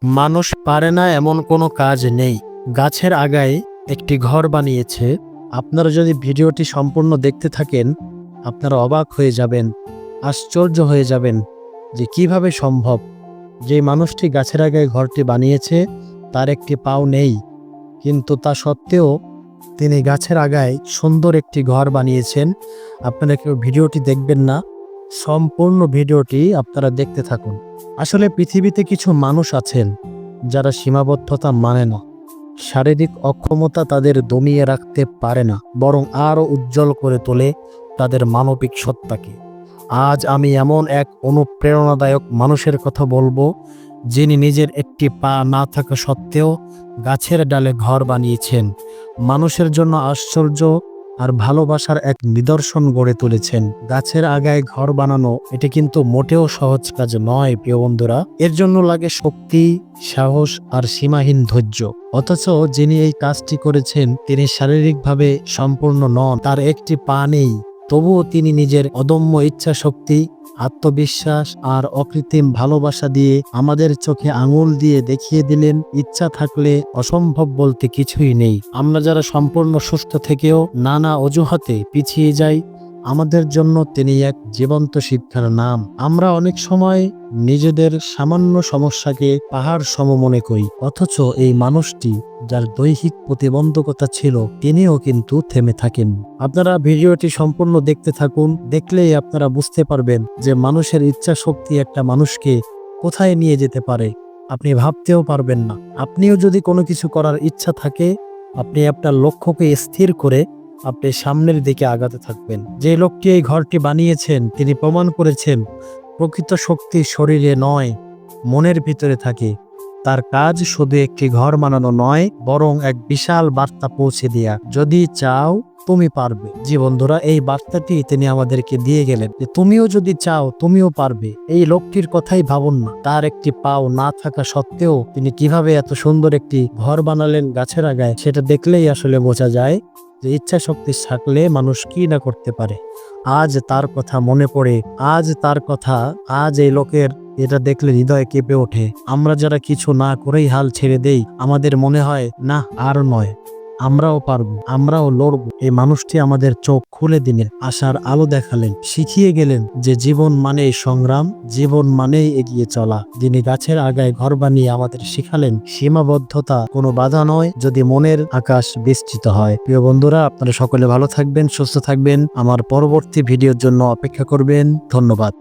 মানুষ পারে না এমন কোনো কাজ নেই। গাছের আগায় একটি ঘর বানিয়েছে। আপনারা যদি ভিডিওটি সম্পূর্ণ দেখতে থাকেন, আপনারা অবাক হয়ে যাবেন, আশ্চর্য হয়ে যাবেন যে কিভাবে সম্ভব। যে মানুষটি গাছের আগায় ঘরটি বানিয়েছে তার একটি পাও নেই, কিন্তু তা সত্ত্বেও তিনি গাছের আগায় সুন্দর একটি ঘর বানিয়েছেন। আপনারা কেউ ভিডিওটি দেখবেন না, সম্পূর্ণ ভিডিওটি আপনারা দেখতে থাকুন। আসলে পৃথিবীতে কিছু মানুষ আছেন যারা সীমাবদ্ধতা মানে না, শারীরিক অক্ষমতা তাদের দমিয়ে রাখতে পারে না, বরং আরও উজ্জ্বল করে তোলে তাদের মানবিক সত্তাকে। আজ আমি এমন এক অনুপ্রেরণাদায়ক মানুষের কথা বলবো, যিনি নিজের একটি পা না থাকা সত্ত্বেও গাছের ডালে ঘর বানিয়েছেন, মানুষের জন্য আশ্চর্য আর ভালোবাসার এক নিদর্শন গড়ে তুলেছেন। গাছের আগায় ঘর বানানো এটি কিন্তু মোটেও সহজ কাজ নয় প্রিয় বন্ধুরা। এর জন্য লাগে শক্তি, সাহস আর সীমাহীন ধৈর্য। অথচ যিনি এই কাজটি করেছেন তিনি শারীরিকভাবে সম্পূর্ণ নন, তার একটি পা নেই, তবুও তিনি নিজের অদম্য ইচ্ছা শক্তি, আত্মবিশ্বাস আর অকৃত্রিম ভালোবাসা দিয়ে আমাদের চোখে আঙুল দিয়ে দেখিয়ে দিলেন, ইচ্ছা থাকলে অসম্ভব বলতে কিছুই নেই। আমরা যারা সম্পূর্ণ সুস্থ থেকেও নানা অজুহাতে পিছিয়ে যাই, আমাদের জন্য তিনি এক জীবন্ত শিক্ষার নাম। আমরা অনেক সময় নিজেদের সামান্য সমস্যাকে পাহাড় সম মনে করি, অথচ এই মানুষটি যার দৈহিক প্রতিবন্ধকতা ছিল তিনিও কিন্তু থেমে থাকেন। আপনারা ভিডিওটি সম্পূর্ণ দেখতে থাকুন, দেখলেই আপনারা বুঝতে পারবেন যে মানুষের ইচ্ছা শক্তি একটা মানুষকে কোথায় নিয়ে যেতে পারে আপনি ভাবতেও পারবেন না। আপনিও যদি কোনো কিছু করার ইচ্ছা থাকে, আপনি আপনার লক্ষ্যকে স্থির করে আপনি সামনের দিকে আগাতে থাকবেন। যে লোকটি এই ঘরটি বানিয়েছেন তিনি প্রমাণ করেছেন প্রকৃত শক্তি শরীরে নয়, মনের ভিতরে থাকে। তার কাজ শুধু একটি ঘর বানানো নয়, বরং এক বিশাল বার্তা পৌঁছে দেয়া, যদি চাও তুমি পারবে। জি বন্ধুরা, এই বার্তাটি তিনি আমাদেরকে দিয়ে গেলেন যে তুমিও যদি চাও তুমিও পারবে। এই লোকটির কথাই ভাবুন না, তার একটি পাও না থাকা সত্ত্বেও তিনি কিভাবে এত সুন্দর একটি ঘর বানালেন গাছের আগায়। সেটা দেখলেই আসলে বোঝা যায় যে ইচ্ছা শক্তি থাকলে মানুষ কি না করতে পারে। আজ তার কথা মনে পড়ে, আজ এই লোকের এটা দেখলে হৃদয় কেঁপে ওঠে। আমরা যারা কিছু না করেই হাল ছেড়ে দেই, আমাদের মনে হয় না আর নয়, আমরাও পারবো, আমরাও লড়বো। এই মানুষটি আমাদের চোখ খুলে দিলেন, আশার আলো দেখালেন, শিখিয়ে গেলেন যে জীবন মানেই সংগ্রাম, জীবন মানেই এগিয়ে চলা। যিনি গাছের আগায় ঘর বানিয়ে আমাদের শিখালেন সীমাবদ্ধতা কোনো বাধা নয়, যদি মনের আকাশ বিস্তৃত হয়। প্রিয় বন্ধুরা, আপনারা সকলে ভালো থাকবেন, সুস্থ থাকবেন, আমার পরবর্তী ভিডিওর জন্য অপেক্ষা করবেন। ধন্যবাদ।